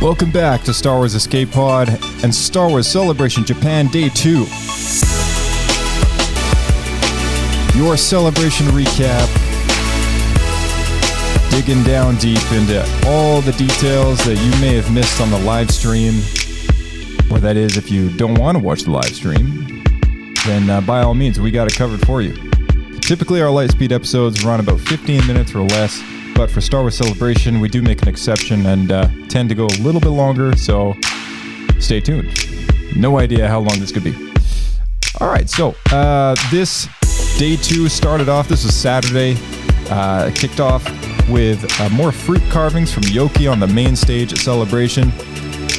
Welcome back to Star Wars Escape Pod and Star Wars Celebration Japan Day 2. Your celebration recap, digging down deep into all the details that you may have missed on the live stream, or that is, if you don't want to watch the live stream, then by all means, we got it covered for you. Typically, our Lightspeed episodes run about 15 minutes or less, but for Star Wars Celebration, we do make an exception and tend to go a little bit longer, so stay tuned. No idea how long this could be. All right, so this Day 2 started off, this was Saturday, kicked off with more fruit carvings from Yoki on the main stage at Celebration,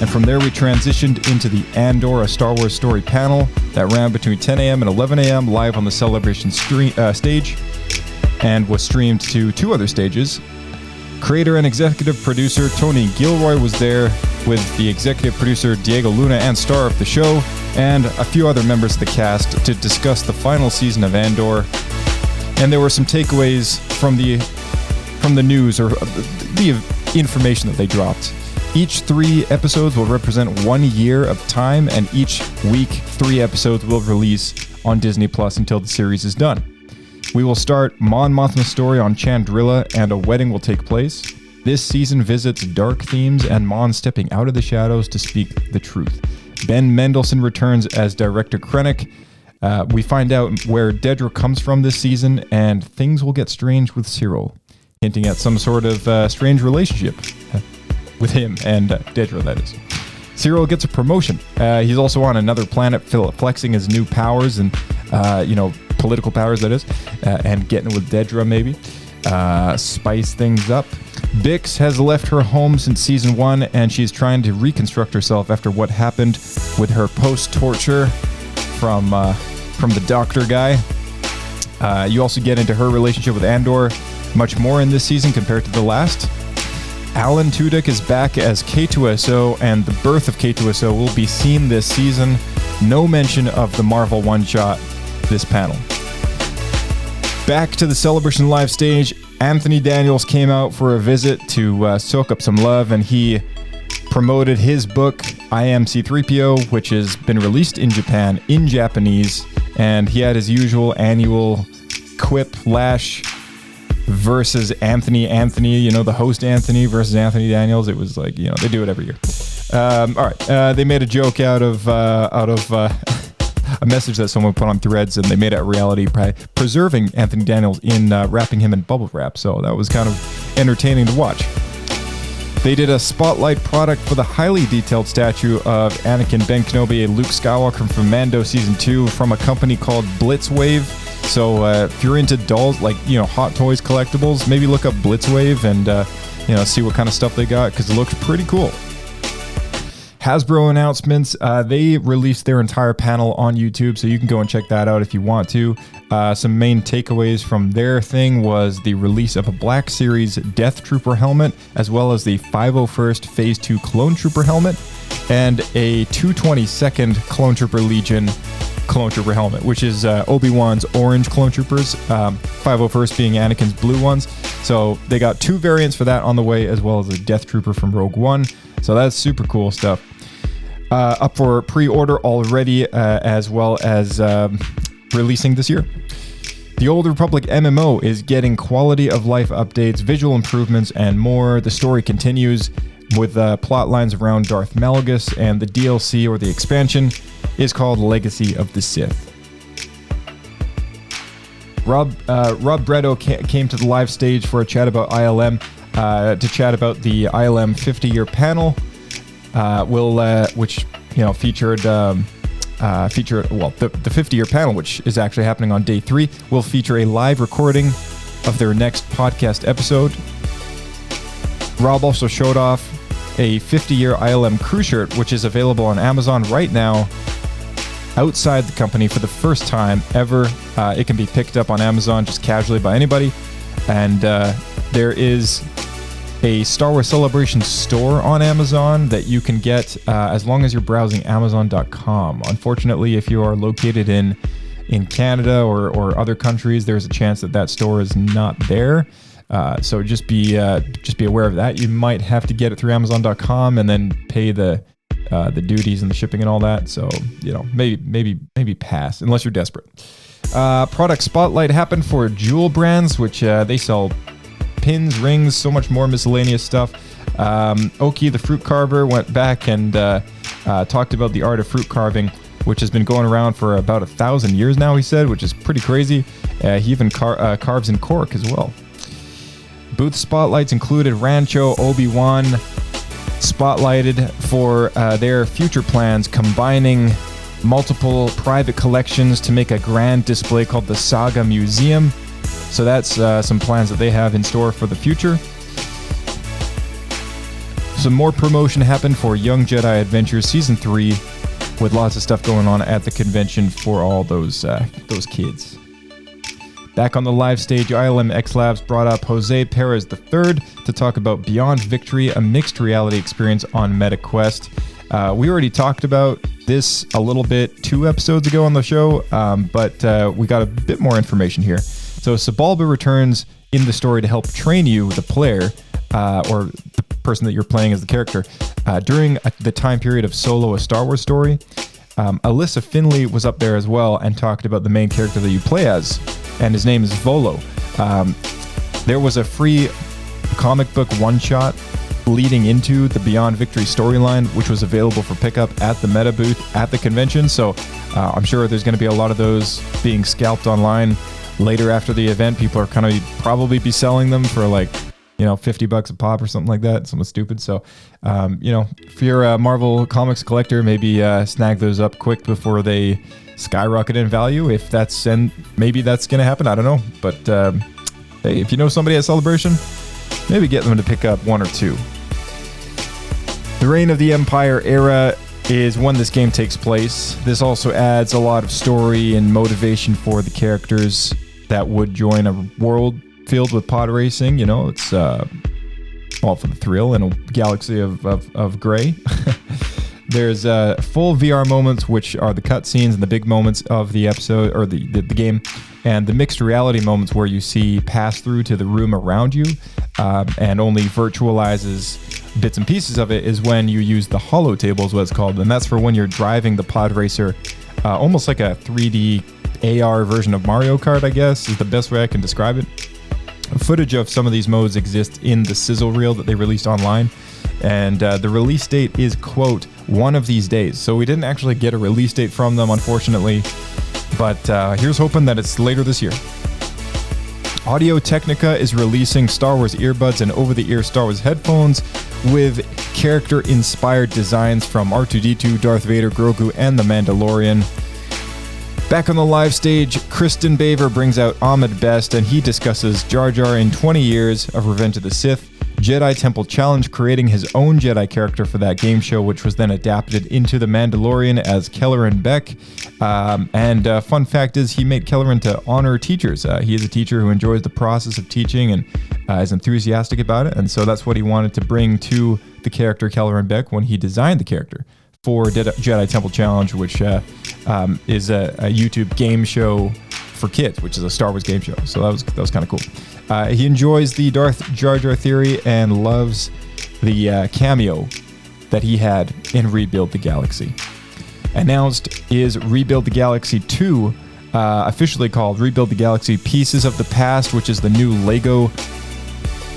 and from there we transitioned into the Andor, a Star Wars story panel that ran between 10 a.m. and 11 a.m. live on the Celebration stage, and was streamed to two other stages. Creator and executive producer Tony Gilroy was there with the executive producer Diego Luna and star of the show, and a few other members of the cast to discuss the final season of Andor. And there were some takeaways from the news or the information that they dropped. Each 3 episodes will represent 1 year of time, and each week 3 episodes will release on Disney Plus until the series is done. We will start Mon Mothma's story on Chandrila, and a wedding will take place. This season visits dark themes and Mon stepping out of the shadows to speak the truth. Ben Mendelsohn returns as Director Krennic. We find out where Dedra comes from this season, and things will get strange with Cyril, hinting at some sort of strange relationship with him and Dedra, that is. Cyril gets a promotion. He's also on another planet flexing his new powers and, political powers, that is, and getting with Dedra, maybe. Spice things up. Bix has left her home since season 1, and she's trying to reconstruct herself after what happened with her post-torture from the doctor guy. You also get into her relationship with Andor much more in this season compared to the last. Alan Tudyk is back as K2SO, and the birth of K2SO will be seen this season. No mention of the Marvel one-shot this panel. Back to the Celebration live stage, Anthony Daniels came out for a visit to soak up some love, and he promoted his book, I Am C-3PO, which has been released in Japan in Japanese, and he had his usual annual quip lash versus Anthony, the host Anthony versus Anthony Daniels. It was like, they do it every year. All right, they made a joke out of a message that someone put on Threads, and they made it a reality by preserving Anthony Daniels in wrapping him in bubble wrap. So that was kind of entertaining to watch. They did a spotlight product for the highly detailed statue of Anakin, Ben Kenobi, and Luke Skywalker from Mando Season 2 from a company called Blitzwave. So if you're into dolls, like, Hot Toys collectibles, maybe look up Blitzwave and, see what kind of stuff they got, because it looks pretty cool. Hasbro announcements, they released their entire panel on YouTube, so you can go and check that out if you want to. Some main takeaways from their thing was the release of a Black Series Death Trooper helmet, as well as the 501st Phase 2 Clone Trooper helmet, and a 222nd Clone Trooper Legion Clone Trooper helmet, which is Obi-Wan's orange Clone Troopers, 501st being Anakin's blue ones. So they got 2 variants for that on the way, as well as a Death Trooper from Rogue One. So that's super cool stuff. Up for pre-order already, as well as releasing this year. The Old Republic MMO is getting quality of life updates, visual improvements, and more. The story continues with plot lines around Darth Malgus, and the DLC, or the expansion, is called Legacy of the Sith. Rob Bretto came to the live stage for a chat about ILM, to chat about the ILM 50-year panel, which featured the 50-year panel, which is actually happening on day 3, will feature a live recording of their next podcast episode. Rob also showed off a 50-year ILM crew shirt, which is available on Amazon right now, outside the company for the first time ever. It can be picked up on Amazon just casually by anybody, and there is a Star Wars Celebration store on Amazon that you can get as long as you're browsing Amazon.com. Unfortunately, if you are located in Canada or other countries, there's a chance that store is not there. So just be aware of that. You might have to get it through Amazon.com and then pay the duties and the shipping and all that. So maybe pass unless you're desperate. Product spotlight happened for Jewel Brands, which they sell pins, rings, so much more miscellaneous stuff. Oki, the fruit carver, went back and talked about the art of fruit carving, which has been going around for about 1,000 years now, he said, which is pretty crazy. He even carves in cork as well. Booth spotlights included Rancho Obi-Wan, spotlighted for their future plans, combining multiple private collections to make a grand display called the Saga Museum. So that's some plans that they have in store for the future. Some more promotion happened for Young Jedi Adventures Season 3, with lots of stuff going on at the convention for all those kids. Back on the live stage, ILM X Labs brought up Jose Perez III to talk about Beyond Victory, a mixed reality experience on MetaQuest. We already talked about this a little bit 2 episodes ago on the show, but we got a bit more information here. So Sebulba returns in the story to help train you, the player, or the person that you're playing as the character, during the time period of Solo, a Star Wars story. Alyssa Finley was up there as well and talked about the main character that you play as, and his name is Volo. There was a free comic book one-shot leading into the Beyond Victory storyline, which was available for pickup at the Meta booth at the convention. So I'm sure there's going to be a lot of those being scalped online later after the event. People are kind of probably be selling them for like, $50 a pop or something like that, something stupid. So, if you're a Marvel Comics collector, maybe snag those up quick before they skyrocket in value. Maybe that's going to happen. I don't know. But hey, if you know somebody at Celebration, maybe get them to pick up 1 or 2. The Reign of the Empire era is when this game takes place. This also adds a lot of story and motivation for the characters that would join a world filled with pod racing. It's all for the thrill in a galaxy of gray. There's full VR moments, which are the cutscenes and the big moments of the episode or the game, and the mixed reality moments where you see pass through to the room around you, and only virtualizes bits and pieces of it is when you use the holo table, is what it's called, and that's for when you're driving the pod racer, almost like a 3D AR version of Mario Kart, I guess, is the best way I can describe it. Footage of some of these modes exists in the sizzle reel that they released online, and the release date is, quote, one of these days. So we didn't actually get a release date from them, unfortunately, but here's hoping that it's later this year. Audio Technica is releasing Star Wars earbuds and over-the-ear Star Wars headphones with character-inspired designs from R2-D2, Darth Vader, Grogu, and The Mandalorian. Back on the live stage, Kristen Baver brings out Ahmed Best, and he discusses Jar Jar in 20 years of Revenge of the Sith, Jedi Temple Challenge, creating his own Jedi character for that game show, which was then adapted into The Mandalorian as Kelleran Beck. And fun fact is he made Kelleran to honor teachers. He is a teacher who enjoys the process of teaching and is enthusiastic about it. And so that's what he wanted to bring to the character Kelleran Beck when he designed the character for Jedi Temple Challenge, which is a YouTube game show for kids, which is a Star Wars game show. So that was kind of cool. He enjoys the Darth Jar Jar theory and loves the cameo that he had in Rebuild the Galaxy. Announced is Rebuild the Galaxy 2, officially called Rebuild the Galaxy Pieces of the Past, which is the new Lego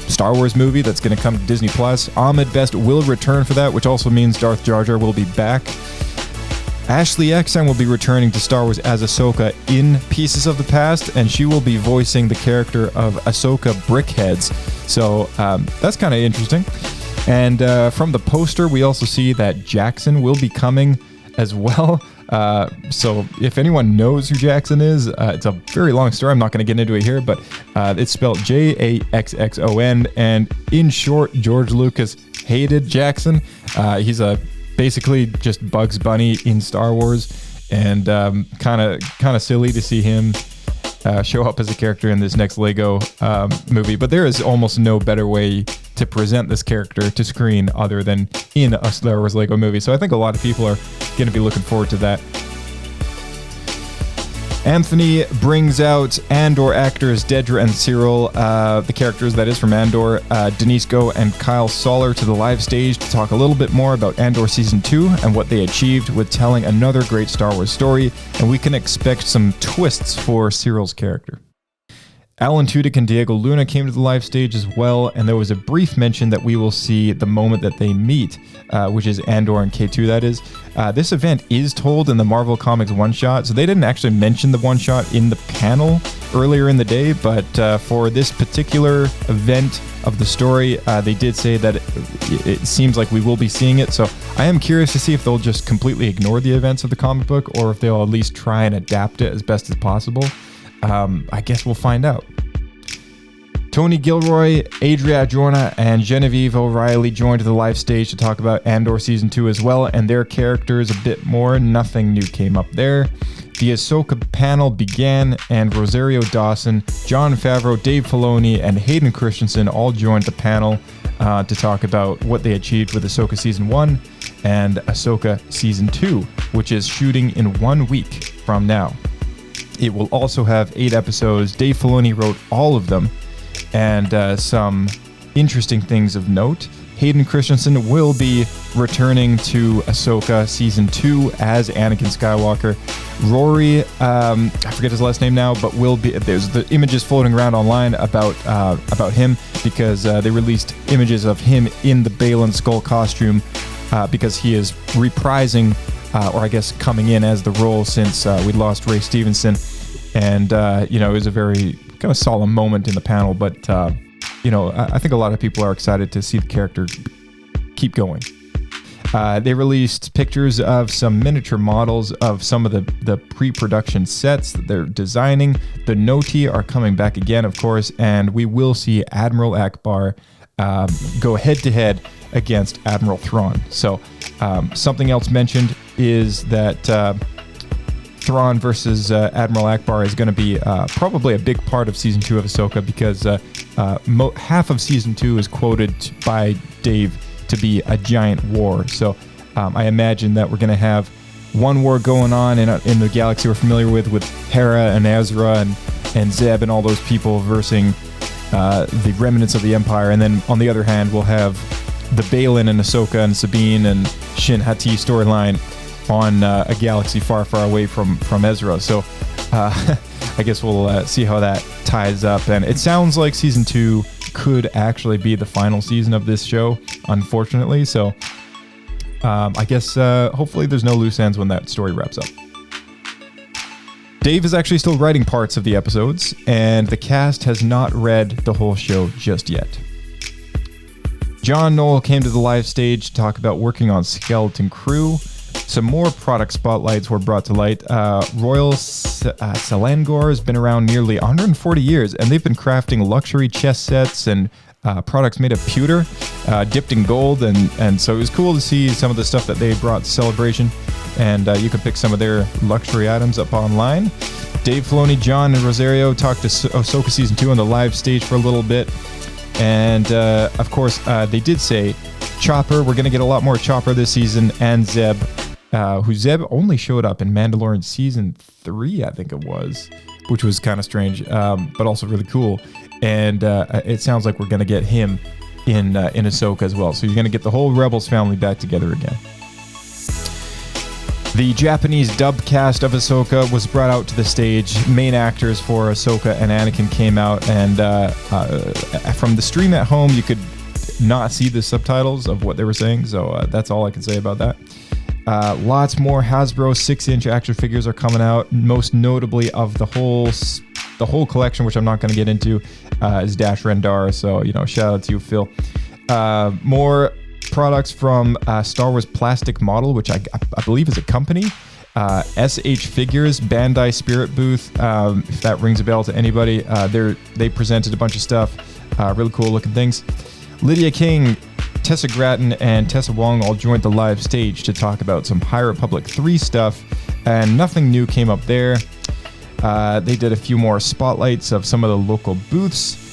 Star Wars movie that's going to come to Disney+. Ahmed Best will return for that, which also means Darth Jar Jar will be back. Ashley Eckstein will be returning to Star Wars as Ahsoka in Pieces of the Past, and she will be voicing the character of Ahsoka BrickHeadz. So that's kind of interesting. And from the poster, we also see that Jaxxon will be coming as well. So if anyone knows who Jaxxon is, it's a very long story. I'm not going to get into it here, but it's spelled Jaxxon. And in short, George Lucas hated Jaxxon. He's basically just Bugs Bunny in Star Wars, and kind of silly to see him show up as a character in this next Lego movie. But there is almost no better way to present this character to screen other than in a Star Wars Lego movie. So I think a lot of people are going to be looking forward to that. Anthony brings out Andor actors Dedra and Cyril, the characters that is from Andor, Denise Go and Kyle Soller to the live stage to talk a little bit more about Andor Season 2 and what they achieved with telling another great Star Wars story, and we can expect some twists for Cyril's character. Alan Tudyk and Diego Luna came to the live stage as well, and there was a brief mention that we will see the moment that they meet, which is Andor and K2, that is. This event is told in the Marvel Comics one-shot, so they didn't actually mention the one-shot in the panel earlier in the day, but for this particular event of the story, they did say that it seems like we will be seeing it, so I am curious to see if they'll just completely ignore the events of the comic book, or if they'll at least try and adapt it as best as possible. I guess we'll find out. Tony Gilroy, Adria Arjona, and Genevieve O'Reilly joined the live stage to talk about Andor Season 2 as well, and their characters a bit more. Nothing new came up there. The Ahsoka panel began, and Rosario Dawson, Jon Favreau, Dave Filoni, and Hayden Christensen all joined the panel to talk about what they achieved with Ahsoka Season 1 and Ahsoka Season 2, which is shooting in 1 week from now. It will also have 8 episodes. Dave Filoni wrote all of them, and some interesting things of note. Hayden Christensen will be returning to Ahsoka Season 2 as Anakin Skywalker. Rory, I forget his last name now, but will be. There's the images floating around online about him, because they released images of him in the Balin skull costume, because he is reprising, or I guess coming in as the role since we lost Ray Stevenson. And, it was a very kind of solemn moment in the panel, but, I think a lot of people are excited to see the character keep going. They released pictures of some miniature models of some of the pre-production sets that they're designing. The Noti are coming back again, of course, and we will see Admiral Akbar go head-to-head against Admiral Thrawn. So something else mentioned is that Thrawn versus Admiral Akbar is going to be probably a big part of Season 2 of Ahsoka, because half of Season 2 is quoted by Dave to be a giant war. So I imagine that we're going to have one war going on in the galaxy we're familiar with Hera and Ezra and Zeb and all those people versing the remnants of the Empire. And then on the other hand, we'll have the Balin and Ahsoka and Sabine and Shin Hati storyline on a galaxy far, far away from Ezra. So I guess we'll see how that ties up. And it sounds like Season 2 could actually be the final season of this show, unfortunately. So I guess hopefully there's no loose ends when that story wraps up. Dave is actually still writing parts of the episodes, and the cast has not read the whole show just yet. John Knoll came to the live stage to talk about working on Skeleton Crew. Some more product spotlights were brought to light. Royal Selangor has been around nearly 140 years, and they've been crafting luxury chess sets and products made of pewter, dipped in gold, and so it was cool to see some of the stuff that they brought to Celebration, and you can pick some of their luxury items up online. Dave Filoni, John, and Rosario talked to Ahsoka Season 2 on the live stage for a little bit, and of course, they did say Chopper, we're going to get a lot more Chopper this season, and Zeb, who Zeb only showed up in Mandalorian Season 3, I think it was, which was kind of strange, but also really cool. And it sounds like we're going to get him in Ahsoka as well. So you're going to get the whole Rebels family back together again. The Japanese dub cast of Ahsoka was brought out to the stage. Main actors for Ahsoka and Anakin came out, and from the stream at home, you could not see the subtitles of what they were saying, so that's all I can say about that. Lots more Hasbro 6-inch action figures are coming out, most notably of the whole collection, which I'm not going to get into, is Dash Rendar, so, shout out to you, Phil. More products from Star Wars Plastic Model, which I believe is a company. SH Figures, Bandai Spirit booth, if that rings a bell to anybody. They presented a bunch of stuff, really cool looking things. Lydia King, Tessa Gratton, and Tessa Wong all joined the live stage to talk about some High Republic 3 stuff, and nothing new came up there. They did a few more spotlights of some of the local booths.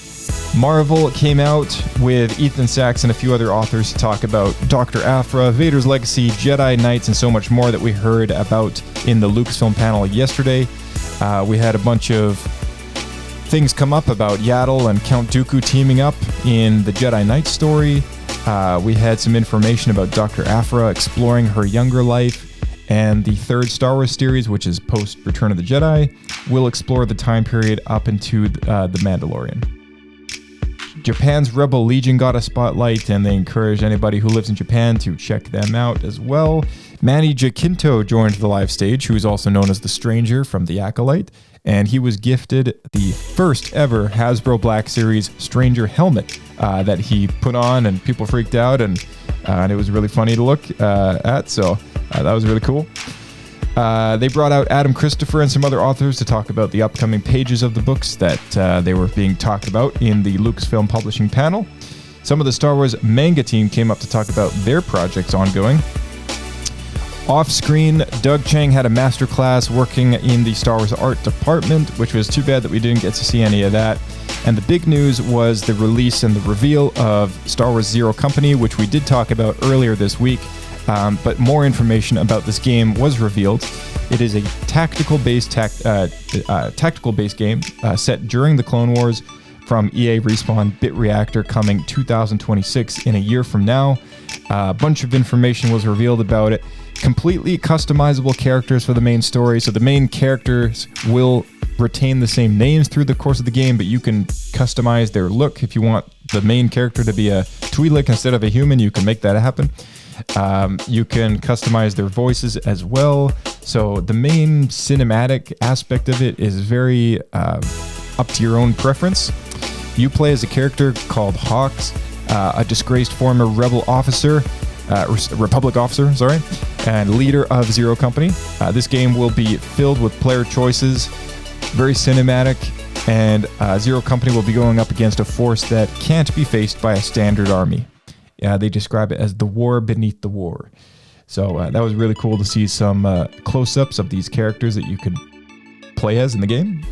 Marvel came out with Ethan Sachs and a few other authors to talk about Dr. Aphra, Vader's Legacy, Jedi Knights, and so much more that we heard about in the Lucasfilm panel yesterday. We had a bunch of things come up about Yaddle and Count Dooku teaming up in the Jedi Knight story. We had some information about Dr. Aphra exploring her younger life, and the third Star Wars series, which is post Return of the Jedi, will explore the time period up into the Mandalorian. Japan's Rebel Legion got a spotlight, and they encourage anybody who lives in Japan to check them out as well. Manny Jacinto joined the live stage, who is also known as the Stranger from The Acolyte, and he was gifted the first ever Hasbro Black Series Stranger helmet that he put on, and people freaked out, and it was really funny to look at, so that was really cool. They brought out Adam Christopher and some other authors to talk about the upcoming pages of the books that they were being talked about in the Lucasfilm Publishing panel. Some of the Star Wars manga team came up to talk about their projects ongoing. Off-screen, Doug Chiang had a masterclass working in the Star Wars art department, which was too bad that we didn't get to see any of that. And the big news was the release and the reveal of Star Wars Zero Company, which we did talk about earlier this week. But more information about this game was revealed. It is a tactical-based game set during the Clone Wars from EA Respawn Bit Reactor, coming 2026, in a year from now. A bunch of information was revealed about it. Completely customizable characters for the main story. So the main characters will retain the same names through the course of the game, but you can customize their look. If you want the main character to be a Twi'lek instead of a human, you can make that happen. You can customize their voices as well. So the main cinematic aspect of it is very up to your own preference. You play as a character called Hawks, a disgraced former rebel officer, Republic officer, sorry, and leader of Zero Company. This game will be filled with player choices, very cinematic, and Zero Company will be going up against a force that can't be faced by a standard army. They describe it as the war beneath the war. So that was really cool to see some close-ups of these characters that you could play as in the game,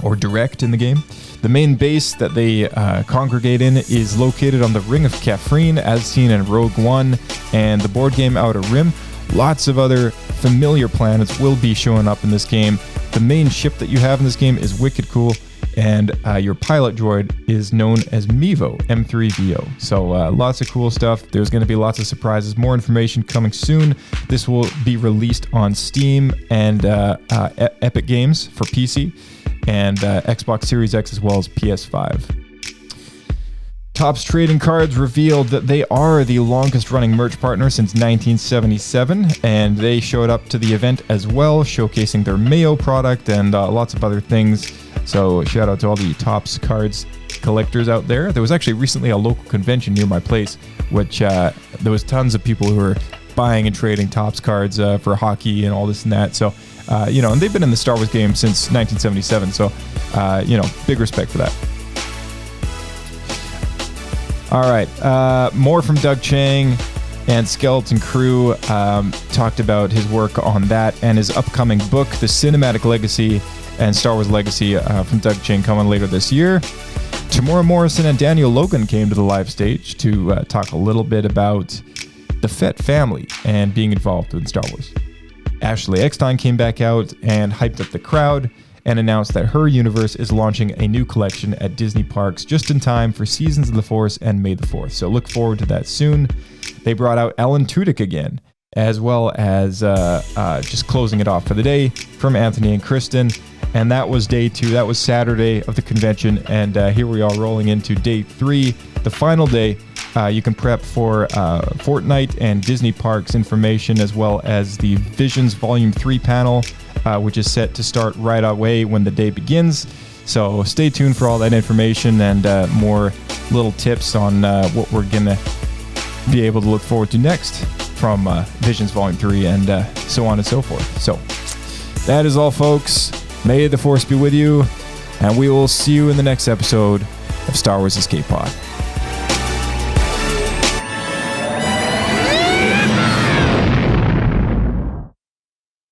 or direct in the game. The main base that they congregate in is located on the Ring of Kafrene, as seen in Rogue One and the board game Outer Rim. Lots of other familiar planets will be showing up in this game. The main ship that you have in this game is wicked cool, and your pilot droid is known as Mevo, M3VO. So lots of cool stuff. There's going to be lots of surprises. More information coming soon. This will be released on Steam and Epic Games for PC, and Xbox Series X, as well as PS5. Topps Trading Cards revealed that they are the longest running merch partner since 1977, and they showed up to the event as well, showcasing their Mayo product and lots of other things. So shout out to all the Topps Cards collectors out there. There was actually recently a local convention near my place, which there was tons of people who were buying and trading Topps Cards for hockey and all this and that. So and they've been in the Star Wars game since 1977, so, big respect for that. All right, more from Doug Chiang and Skeleton Crew talked about his work on that and his upcoming book, The Cinematic Legacy and Star Wars Legacy, from Doug Chiang, coming later this year. Tamora Morrison and Daniel Logan came to the live stage to talk a little bit about the Fett family and being involved in Star Wars. Ashley Eckstein came back out and hyped up the crowd and announced that her universe is launching a new collection at Disney parks just in time for Seasons of the Force and May the 4th. So look forward to that soon. They brought out Alan Tudyk again, as well as just closing it off for the day from Anthony and Kristen. And that was day 2. That was Saturday of the convention. And here we are rolling into day 3, the final day. You can prep for Fortnite and Disney Parks information, as well as the Visions Volume 3 panel, which is set to start right away when the day begins. So stay tuned for all that information and more little tips on what we're going to be able to look forward to next from Visions Volume 3 and so on and so forth. So that is all, folks. May the Force be with you, and we will see you in the next episode of Star Wars Escape Pod.